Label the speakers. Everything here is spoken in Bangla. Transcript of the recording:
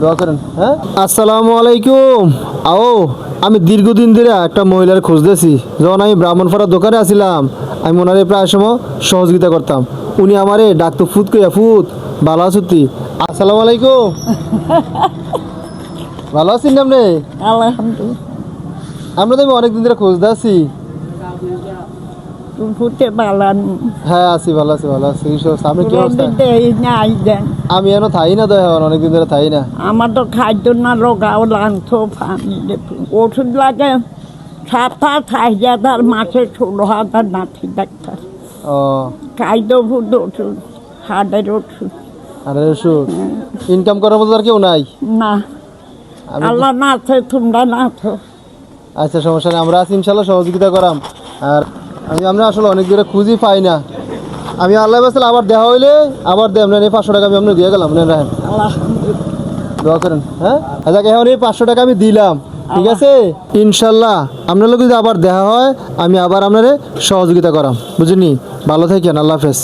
Speaker 1: দোয়া করেন। হ্যাঁ, আসসালামু আলাইকুম। আও, আমি দীর্ঘদিন ধরে একটা মহিলার খুঁজতেছি। যখন আমি ব্রাহ্মণপাড়ার দোকানে আসছিলাম, আমি ওনারে প্রায় সময় সহযোগিতা করতাম। উনি আমারে ডাকতো ফুত কইয়া, ফুত ভালো আছো তুই? আসসালামু আলাইকুম। ভালো আছেন না আপনি?
Speaker 2: আলহামদুলিল্লাহ।
Speaker 1: আমরা তো আমি অনেকদিন ধরে খুঁজতে আছি।
Speaker 2: ফুটে বালান
Speaker 1: হ্যাঁ আছি, ভালো আছি, ভালো আছি। আপনি কি অবস্থা?
Speaker 2: নাই দেন
Speaker 1: আমি এখনো থাই না, দয়া অনেকদিন ধরে থাই না।
Speaker 2: আমার তো খাদ্য না রোগাও লাগতো পানি ওষুধ লাগে 7,000 মাসে 16,000 নাতি ডাক্তার
Speaker 1: ও,
Speaker 2: খাদ্য ফুড ওষুধ হার্টের ওষুধ
Speaker 1: আরে ওষুধ ইনকাম করার মতো আর কেউ নাই?
Speaker 2: না,
Speaker 1: আমি
Speaker 2: আল্লাহ না আছে, তোমরা না আছো।
Speaker 1: আচ্ছা, সমস্যা নেই, আমরা আছি ইনশাল্লাহ, সহযোগিতা করাম। আর আমরা আসলে অনেক দূরে খুঁজি পাই না। আমি আল্লাহ বাসাল আবার দেওয়া হইলে আবার দেন, 500 টাকা আমি আপনার দিয়ে গেলাম, রাখেন,
Speaker 2: আলহামদুলিল্লাহ।
Speaker 1: দোয়া করেন। হ্যাঁ, আচ্ছা, এখন এই 500 টাকা আমি দিলাম, ঠিক আছে? ইনশাল্লাহ আপনার লোক যদি আবার দেখা হয়, আমি আবার আপনার সহযোগিতা করাম, বুঝিনি? ভালো থাকেন, আল্লাহ হাফেজ।